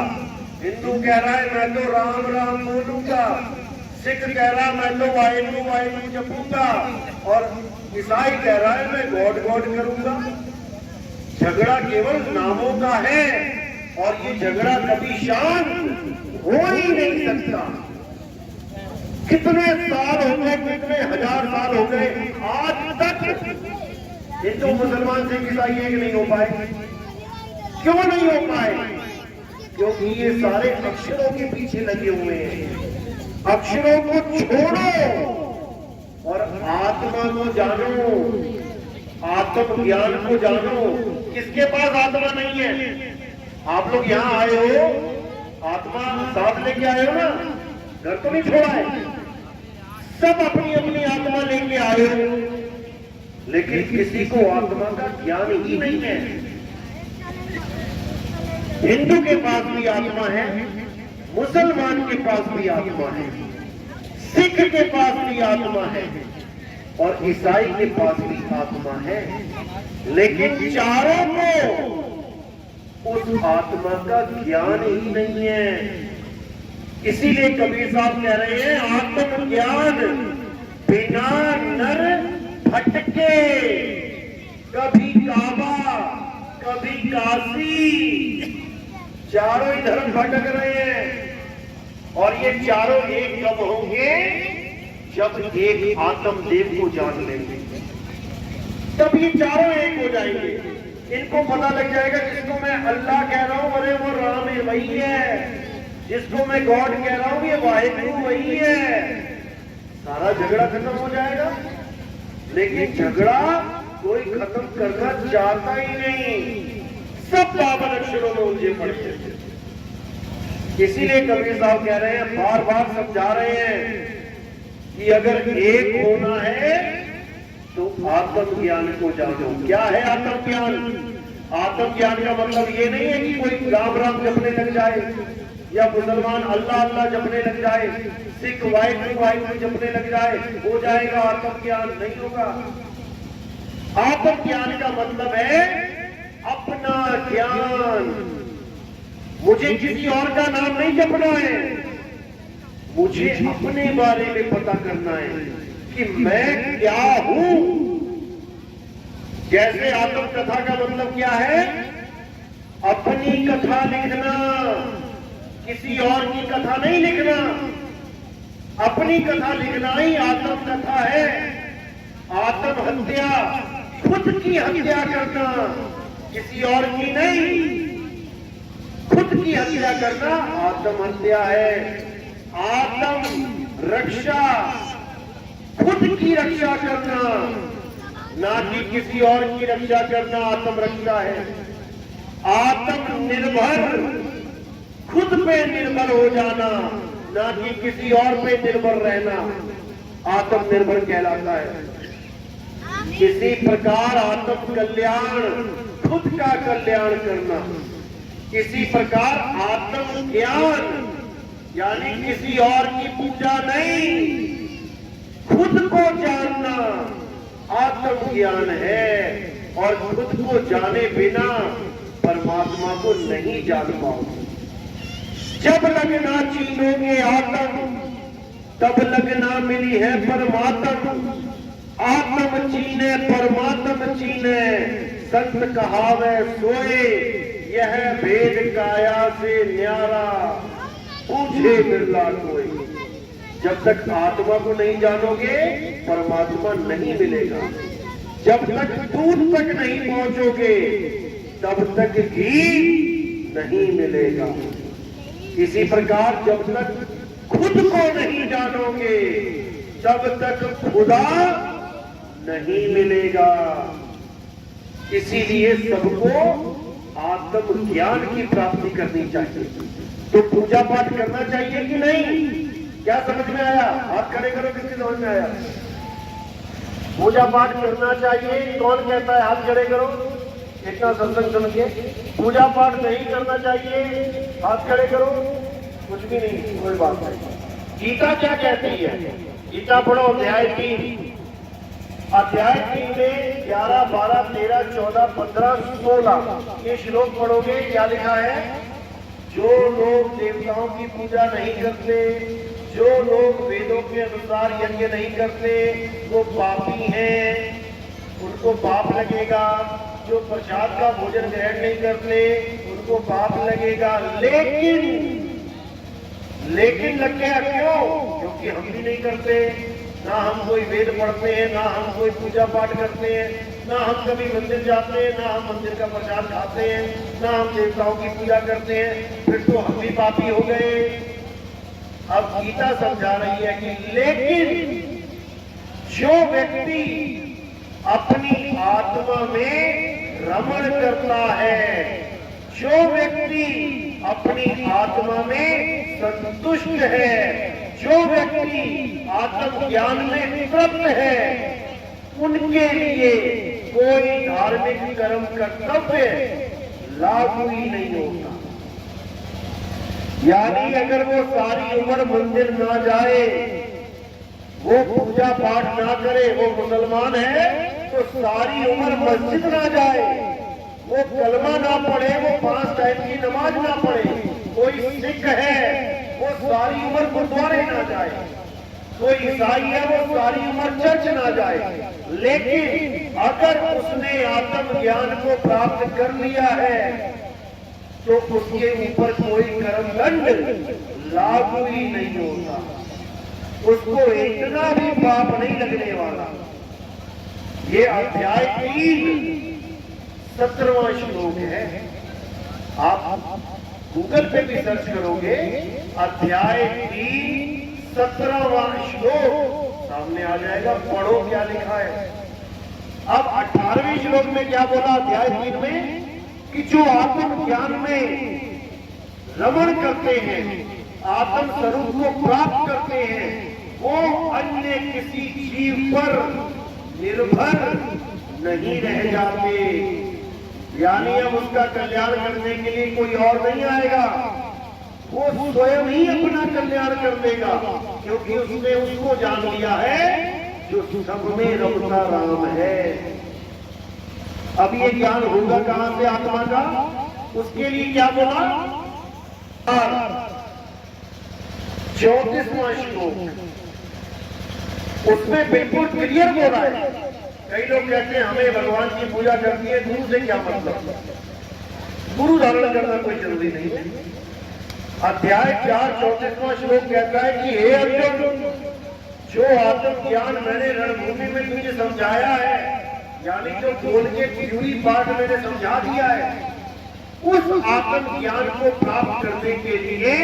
हिंदू कह रहा है मैं तो राम राम बोलूंगा, सिख कह रहा है मैं तो वाहिगुरु वाहिगुरु जपूंगा, और ईसाई कह रहा है मैं गॉड गॉड करूंगा। झगड़ा केवल नामों का है, और ये झगड़ा कभी शांत हो ही नहीं सकता। कितने साल हो गए, कितने हजार साल हो गए, आज तक हिंदू मुसलमान से ईसाई एक नहीं हो पाए। क्यों नहीं हो पाए? क्योंकि ये सारे अक्षरों के पीछे लगे हुए हैं। अक्षरों को छोड़ो और आत्मा को जानो, आत्म ज्ञान को जानो। किसके पास आत्मा नहीं है? आप लोग यहाँ आए हो, आत्मा साथ लेके आए हो ना, घर तो नहीं छोड़ा है। सब अपनी अपनी आत्मा लेके आए हो, लेकिन किसी को आत्मा का ज्ञान ही नहीं है। हिंदू के पास भी आत्मा है, मुसलमान के पास भी आत्मा है, सिख के पास भी आत्मा है, और ईसाई के पास भी आत्मा है। लेकिन चारों को उस आत्मा का ज्ञान ही नहीं है। इसीलिए कबीर साहब कह रहे हैं आत्म ज्ञान बिना नर भटके, कभी काबा कभी काशी, चारों ही धर्म भटक रहे हैं। और ये चारों एक कब होंगे? जब एक आत्म देव को जान लेंगे, तब ये चारों एक हो जाएंगे। इनको पता लग जाएगा जिसको मैं अल्लाह कह रहा हूं अरे वो राम है वही है, जिसको मैं गॉड कह रहा हूं ये वाहिगुरु वही है। सारा झगड़ा खत्म हो जाएगा। लेकिन झगड़ा कोई खत्म करना चाहता ही नहीं, सब बाबर अक्षरों में उलझे पड़े हैं। इसीलिए कबीर साहब कह रहे हैं, बार बार समझा रहे हैं कि अगर एक होना है तो आत्म ज्ञान को जानो। क्या है आत्म ज्ञान? आत्म ज्ञान का मतलब ये नहीं है कि कोई राम राम जपने लग जाए, या मुसलमान अल्लाह अल्लाह जपने लग जाए, सिख वाहिगुरु वाहिगुरु जपने लग जाए, हो जाएगा आत्म ज्ञान। नहीं होगा। आत्म ज्ञान का मतलब है अपना ज्ञान। मुझे किसी और का नाम नहीं जपना है, मुझे अपने बारे में पता करना है कि मैं क्या हूं। जैसे आत्म कथा का मतलब क्या है? अपनी कथा लिखना, किसी और की कथा नहीं लिखना। अपनी कथा लिखना ही आत्म कथा है। आत्म हत्या खुद की हत्या करना, किसी और की नहीं। खुद की हत्या करना आत्म हत्या है। आत्म रक्षा खुद की रक्षा करना, ना कि किसी और की रक्षा करना आत्म रक्षा है। आत्म निर्भर खुद पे निर्भर हो जाना, ना कि किसी और पे निर्भर रहना आत्मनिर्भर कहलाता है। किसी प्रकार आत्म कल्याण, खुद का कल्याण करना, किसी प्रकार आत्म ज्ञान यानी किसी और की पूजा नहीं, खुद को जानना आत्म ज्ञान है। और खुद को जाने बिना परमात्मा को नहीं जान पाओगे। जब लगना चीनोगे आत्म, तब लगना मिली है परमात्म। आत्म चीने परमात्म चीने, संत कहावे सोए, यह भेद काया से न्यारा, पूछे बिरला कोई। जब तक आत्मा को नहीं जानोगे परमात्मा नहीं मिलेगा। जब तक दूध तक नहीं पहुंचोगे तब तक घी नहीं मिलेगा। इसी प्रकार जब तक खुद को नहीं जानोगे तब तक खुदा नहीं मिलेगा। इसीलिए सबको आत्म ज्ञान की प्राप्ति करनी चाहिए। तो पूजा पाठ करना चाहिए कि नहीं? क्या समझ में आया? हाथ खड़े करो, किसकी समझ में आया? पूजा पाठ करना चाहिए। कौन कहता है? हाथ खड़े करो। इतना सत्संग सुन के पूजा पाठ नहीं करना चाहिए, हाथ खड़े करो। कुछ भी नहीं, कोई बात नहीं। गीता क्या कहती है? गीता पढ़ो, अध्याय 3। अध्याय 3 में 11, 12, 13, 14, 15, 16 ये श्लोक पढ़ोगे। क्या लिखा है? जो लोग देवताओं की पूजा नहीं करते, जो लोग वेदों के अनुसार यज्ञ नहीं करते, वो पापी हैं, उनको पाप लगेगा। जो प्रसाद का भोजन ग्रहण नहीं करते उनको पाप लगेगा। लेकिन लग गया क्यों? क्योंकि हम भी नहीं करते। ना हम कोई वेद पढ़ते हैं, ना हम कोई पूजा पाठ करते हैं, ना हम कभी मंदिर जाते हैं, ना हम मंदिर का प्रसाद खाते हैं, ना हम देवताओं की पूजा करते हैं। फिर तो हम भी पापी हो गए। अब गीता समझा रही है कि लेकिन जो व्यक्ति अपनी आत्मा में रमण करता है, जो व्यक्ति अपनी आत्मा में संतुष्ट है, जो व्यक्ति आत्म ज्ञान में तृप्त है, उनके लिए कोई धार्मिक कर्म कर्तव्य लागू ही नहीं होता। यानी अगर वो सारी उम्र मंदिर ना जाए, वो पूजा पाठ ना करे, वो मुसलमान है तो सारी उम्र मस्जिद ना जाए, वो कलमा ना पढ़े, वो 5 टाइम की नमाज ना पढ़े। कोई सिख है वो सारी उम्र गुरुद्वारे ना जाए, कोई ईसाई है वो सारी उम्र चर्च ना जाए। लेकिन अगर उसने आत्म ज्ञान को प्राप्त कर लिया है तो उसके ऊपर कोई कर्मदंड लागू ही नहीं होता, उसको इतना भी पाप नहीं लगने वाला। ये अध्याय 3 17वां श्लोक है। आप गूगल पे भी सर्च करोगे, अध्याय 3 17वां श्लोक सामने आ जाएगा। पढ़ो क्या लिखा है। अब 18वें श्लोक में क्या बोला अध्याय 3 में? कि जो आत्म ज्ञान में रमण करते हैं, आत्म स्वरूप को प्राप्त करते हैं, वो अन्य किसी जीव पर निर्भर नहीं रह जाते। यानी अब उसका कल्याण करने के लिए कोई और नहीं आएगा, वो स्वयं ही अपना कल्याण कर देगा, क्योंकि उसने उसको जान लिया है जो सब में रमता राम है। अब ये ज्ञान होगा कहां से? आत्मा का। उसके लिए क्या बोला? 34वां श्लोक, उसमें बिल्कुल क्लियर बोला है। कई लोग कहते हैं हमें भगवान की पूजा करनी है, गुरु से क्या मतलब? गुरु धारण करना कोई जरूरी नहीं है। अध्याय 4 34वां श्लोक कहता है कि हे अर्जुन, जो आत्म ज्ञान मैंने रणभूमि में तुझे समझाया है, यानी जो बोल के थ्योरी पार्ट मैंने समझा दिया है, उस आत्म ज्ञान को प्राप्त करने के लिए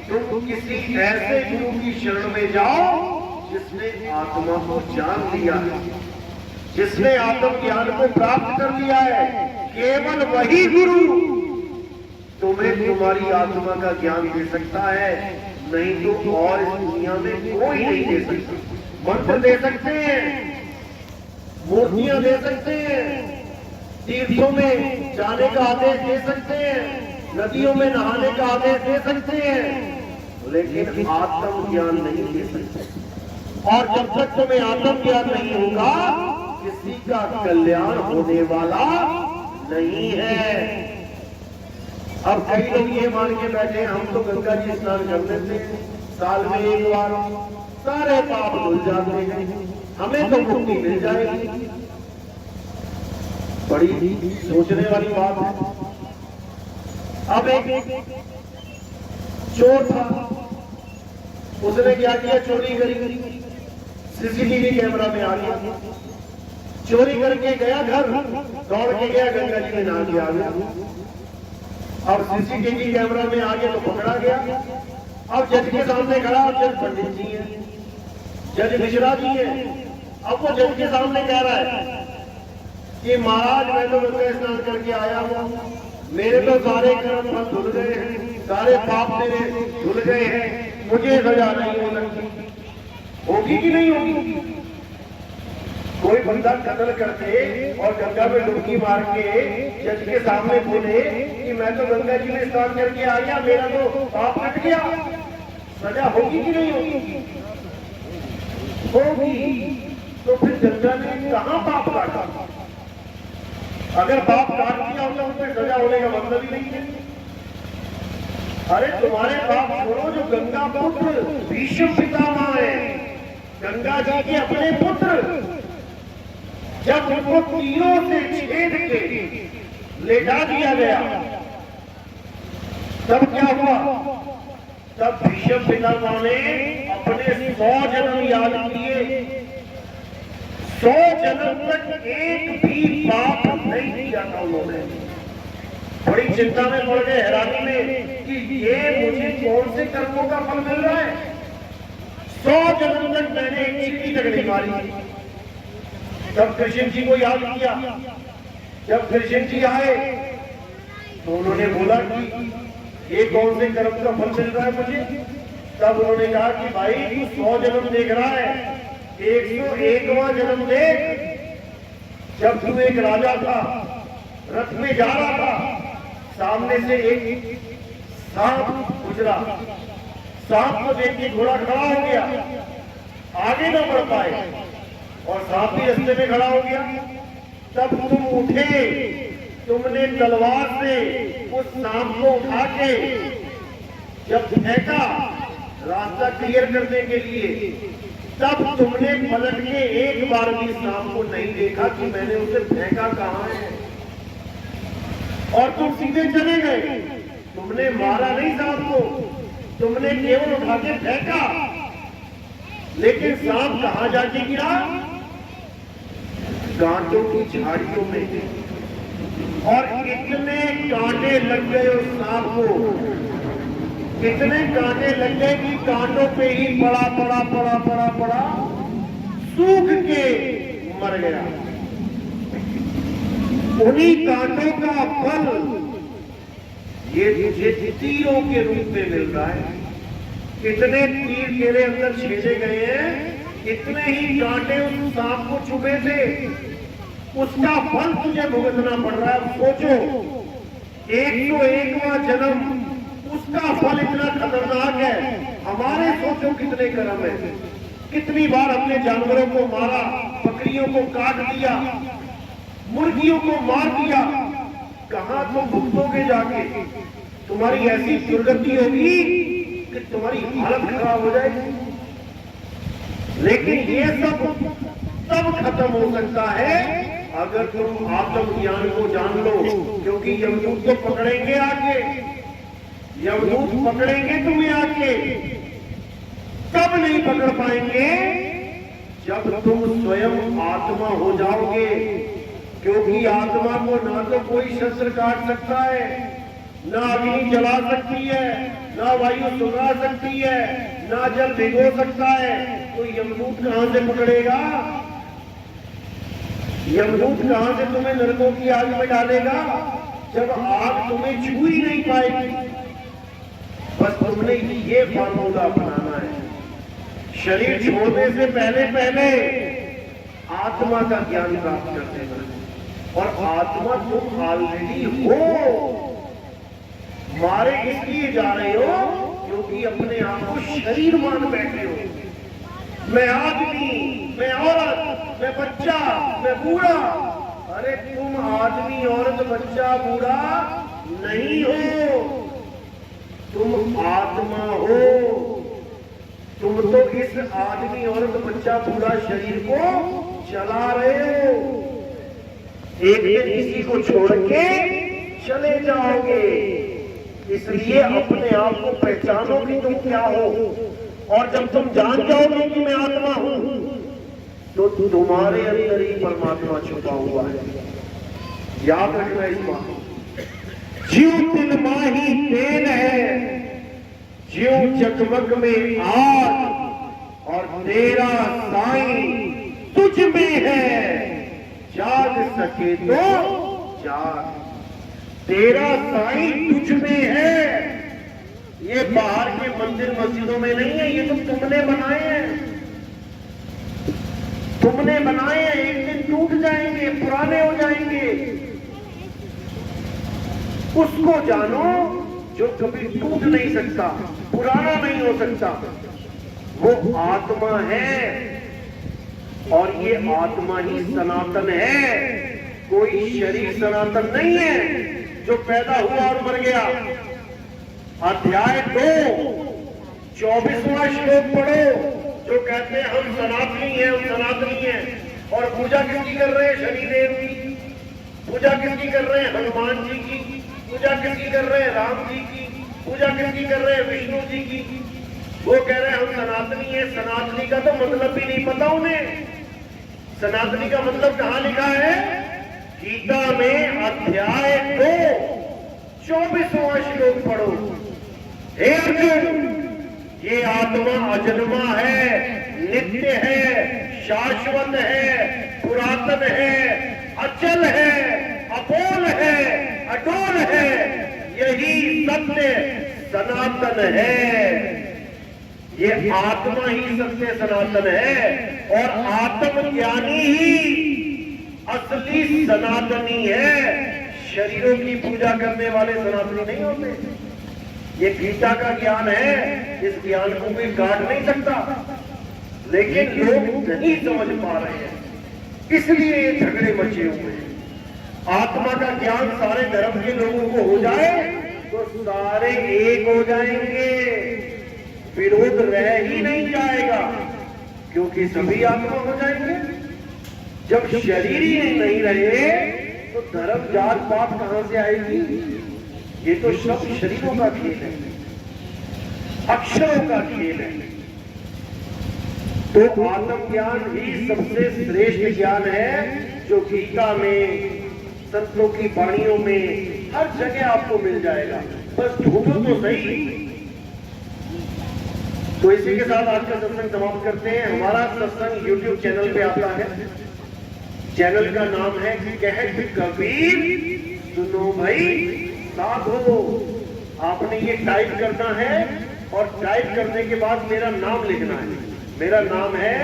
तुम किसी ऐसे गुरु की शरण में जाओ जिसने आत्मा को जान लिया है, जिसने आत्म ज्ञान को प्राप्त कर लिया है। केवल वही गुरु तुम्हें तुम्हारी आत्मा का ज्ञान दे सकता है। नहीं तो और इस दुनिया में कोई नहीं दे सकता। मंत्र दे सकते हैं, मूर्तियां दे सकते हैं, तीर्थों में जाने का आदेश दे सकते हैं, नदियों में नहाने का आदेश दे सकते हैं, लेकिन आत्म ज्ञान नहीं दे सकते। और जब तक तुम्हें आत्म ज्ञान नहीं होगा, किसी का कल्याण होने वाला नहीं है। अब कई लोग ये मान के बैठे हम तो गंगा जी स्नान कर लेते हैं, साल में एक बार सारे पाप धुल जाते हैं, हमें तो मुक्ति मिल जाएगी। बड़ी सोचने वाली बात है। अब एक चोर था, उसने क्या किया, चोरी करी, सीसीटीवी कैमरा में आ गया, चोरी करके गया घर, दौड़ के गया गंगा जी में नहा के आ गया। अब सीसीटीवी कैमरा में आ गया तो पकड़ा गया। अब जज के सामने खड़ा, जज पंडित जी है, जज मिश्रा जी है। अब वो जज के सामने कह रहा है कि महाराज मैं तो गंगा स्नान करके आया हूँ, मेरे तो सारे कर्म फल धुल गए हैं, सारे पाप मेरे धुल गए हैं, मुझे सजा नहीं हो सकती। होगी कि नहीं होगी? कोई बंदा कत्ल करके और गंगा में डुबकी मार के जज के सामने बोले कि मैं तो गंगा जी में स्नान करके आ गया, मेरा तो पाप हट गया, सजा होगी कि नहीं होगी? होगी। तो फिर गंगा ने कहां पाप काटा? अगर पाप काट दिया होता तो उसमें सजा होने का मतलब ही नहीं है। अरे तुम्हारे पाप छोड़ो, जो गंगा पुत्र भीष्म पितामह है, गंगा जी के अपने पुत्र, जब उनको तीरों से छेद के लेटा दिया गया, तब क्या हुआ? तब भीष्म पितामह ने अपने 100 जन्म याद किए, 100 जन्म तक एक भी पाप नहीं किया था उन्होंने। बड़ी चिंता में पड़ गए, हैरानी में कि ये मुझे कौन से कर्मों का फल मिल रहा है। 100 जन्म तक मैंने एक चीटी तक नहीं मारी। जब कृष्ण जी को याद किया, जब कृष्ण जी आए तो उन्होंने बोला कि ये कौन से कर्म का फल मिल रहा है मुझे? तब उन्होंने कहा कि भाई तू 100 जन्म देख रहा है, 101वां जन्म देख। जब तू एक राजा था, रथ में जा रहा था, सामने से एक सांप गुजरा, सांप को देख के घोड़ा खड़ा हो गया, आगे न बढ़ पाए और सांप भी रास्ते में खड़ा हो गया। तब तुम उठे, तुमने तलवार से उस सांप को उठा के जब फेंका रास्ता क्लियर करने के लिए, तब तुमने पलट के एक बार भी सांप को नहीं देखा कि मैंने उसे फेंका कहां है, और तुम सीधे चले गए। तुमने मारा नहीं सांप को, तुमने केवल उठा के फेंका। लेकिन सांप कहां जाके गिरा? कांटों की झाड़ियों में। और इतने कांटे लग गए उस सांप को, इतने कांटे लग गए कि कांटों पे ही पड़ा पड़ा पड़ा पड़ा पड़ा सूख के मर गया। उन्हीं कांटों का फल ये तुझे तीरों के रूप में मिल रहा है। कितने तीर तेरे अंदर छेदे गए हैं, इतने ही कांटे उस सांप को चुभे थे, उसका फल तुझे भुगतना पड़ रहा है। सोचो, 101वां जन्म, उसका फल इतना खतरनाक है। हमारे सोचो कितने कर्म है, कितनी बार हमने जानवरों को मारा, बकरियों को काट दिया, मुर्गियों को मार दिया। कहां तुम भुगतोगे जाके? तुम्हारी ऐसी दुर्गति होगी कि तुम्हारी हालत खराब हो जाएगी। लेकिन ये सब तब खत्म हो सकता है अगर तुम आत्म ज्ञान को जान लो, क्योंकि यमदूत तो पकड़ेंगे आके, यमदूत पकड़ेंगे तुम्हें आके। कब नहीं पकड़ पाएंगे? जब तुम स्वयं आत्मा हो जाओगे, क्योंकि आत्मा को ना तो कोई शस्त्र काट सकता है, ना अग्नि जला सकती है, ना वायु सुखा सकती है, ना जल भिगो सकता है। तो यमदूत कहां से पकड़ेगा? यमदूत कहां से तुम्हें नरकों की आग में डालेगा, जब आग तुम्हें छू ही नहीं पाएगी। बस तुमने ये फार्मूला अपनाना है, शरीर छोड़ने से पहले पहले आत्मा का ज्ञान प्राप्त कर देना है। और आत्मा तुम ऑलरेडी हो, मारे इसलिए जा रहे हो क्योंकि अपने आप को शरीर मान बैठे हो। मैं आदमी, मैं औरत, मैं बच्चा, मैं बूढ़ा। अरे तुम आदमी, औरत, बच्चा, बूढ़ा नहीं हो, तुम आत्मा हो। तुम तो इस आदमी, औरत, बच्चा, बूढ़ा शरीर को चला रहे हो। एक दिन इसी को छोड़ के चले जाओगे। इसलिए अपने आप को पहचानो कि तुम क्या हो। और जब तुम जान जाओगे कि मैं आत्मा हूं, तो तुम्हारे अंदर ही परमात्मा छुपा हुआ है। याद रखना इस बात को। जीव तिल माही तेल है, जीव जगमग में आग, और तेरा साईं तुझ में है, जाग सके तो जाग। तेरा साईं तुझ में है। ये बाहर के मंदिर मस्जिदों में नहीं है, ये तो तुमने बनाए हैं, तुमने बनाए हैं। एक दिन टूट जाएंगे, पुराने हो जाएंगे। उसको जानो जो कभी टूट नहीं सकता, पुराना नहीं हो सकता। वो आत्मा है, और ये आत्मा ही सनातन है। कोई शरीर सनातन नहीं है जो पैदा हुआ और मर गया। अध्याय 2 24वां श्लोक पढ़ो, जो कहते हैं हम सनातनी हैं, हम सनातनी हैं। और पूजा किसकी कर रहे हैं? शनिदेव की। पूजा किसकी कर रहे हैं? हनुमान जी की। पूजा किसकी कर रहे हैं? राम जी की। पूजा किसकी कर रहे हैं? विष्णु जी की। वो कह रहे हैं हम सनातनी हैं। सनातनी का तो मतलब भी नहीं पता उन्हें। सनातनी का मतलब कहां लिखा है? गीता में अध्याय 2 24वां श्लोक पढ़ो। हे अर्जुन, ये आत्मा अजन्मा है, नित्य है, शाश्वत है, पुरातन है, अचल है, अपोल है, अटोल है। यही सत्य सनातन है। ये आत्मा ही सत्य सनातन है। और आत्मज्ञानी ही असली सनातनी है। शरीरों की पूजा करने वाले सनातनी नहीं होते। ये गीता का ज्ञान है, इस ज्ञान को कोई काट नहीं सकता, लेकिन लोग नहीं समझ पा रहे हैं, इसलिए ये झगड़े मचे हुए हैं। आत्मा का ज्ञान सारे धर्म के लोगों को हो जाए तो सारे एक हो जाएंगे, विरोध रह ही नहीं जाएगा, क्योंकि सभी आत्मा हो जाएंगे। जब शरीर ही नहीं रहे तो धर्म जात पात कहां से आएगी? ये तो सब शरीरों का खेल है, अक्षरों का खेल है। तो आत्मज्ञान ही सबसे श्रेष्ठ ज्ञान है, जो गीता में, संतों की वाणियों में, हर जगह आपको मिल जाएगा। बस ढूंढो तो सही। तो इसी के साथ आज का सत्संग समाप्त करते हैं। हमारा सत्संग YouTube चैनल पे आता है। चैनल का नाम है कहत कबीर सुनो भाई साधो। आपने ये टाइप करना है, और टाइप करने के बाद मेरा नाम लिखना है। मेरा नाम है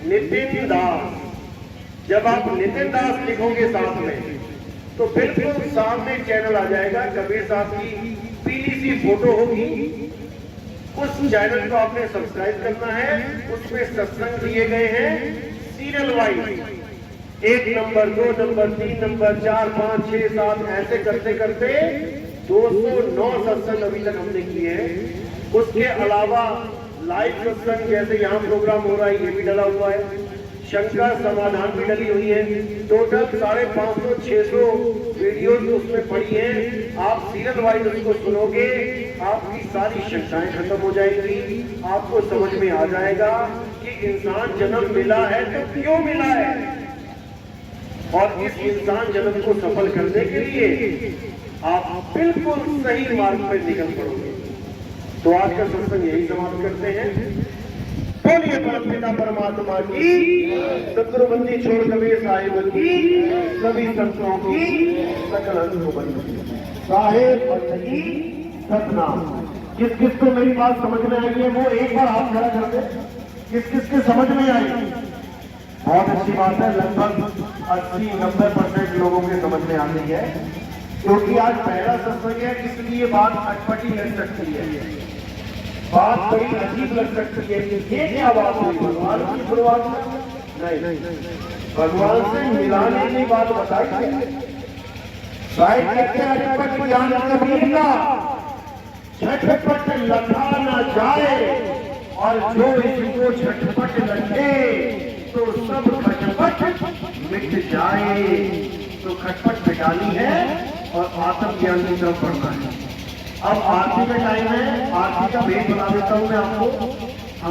नितिन दास। जब आप नितिन दास लिखोगे साथ में, तो बिल्कुल सामने चैनल आ जाएगा। कबीर साहब की पीली सी फोटो होगी। उस चैनल को आपने सब्सक्राइब करना है। उसमें सत्संग दिए गए हैं serial wise, 1 number, 2 number, 3 number, 4, 5, 6, 7 ऐसे करते करते 209 सत्संग अभी तक हमने किए हैं। उसके अलावा लाइव सत्संग, जैसे यहाँ प्रोग्राम हो रहा है, ये भी डला हुआ है। शंकर समाधान भी डली हुई है। टोटल 550-600 वीडियो उसमें पड़ी है। आप सीरियल वाइज उसको सुनोगे, आपकी सारी शंकाएं खत्म हो जाएंगी। आपको समझ में आ जाएगा कि इंसान जन्म मिला है तो क्यों मिला है, और इस इंसान जन्म को सफल करने के लिए आप बिल्कुल सही मार्ग पर निकल पड़ोगे। तो आज का सत्संग यही समाप्त करते हैं। बोलिए परमपिता परमात्मा की, सतगुरुबंदी छोड़ कबीर साहिब की, सभी संतों की, सकल अंशों की, साहेब की सतनाम। किस किस को मेरी बात समझ में आई है वो एक बार हाथ खड़ा कर दे। किस किस के समझ में आई? बहुत अच्छी बात है, लगभग 80-90% लोगों के समझ में आ गई है, क्योंकि आज पहला सत्संग है, इसलिए बात अटपटी लग सकती है, बात बड़ी अजीब लग सकती है कि ये क्या बात हुई, भगवान की शुरुआत नहीं, भगवान से मिलाने की बात बताई है। शायद कहते हैं अटपट ज्ञान कबीर का झटपट लखा न जाए, और जो इसको झटपट लगे तो सब खटपट मिट जाए। तो खटपट मिटानी है और आत्म ज्ञान की तरफ बढ़ना है। अब आरती का टाइम है, आरती का भेद बता देता हूं मैं आपको।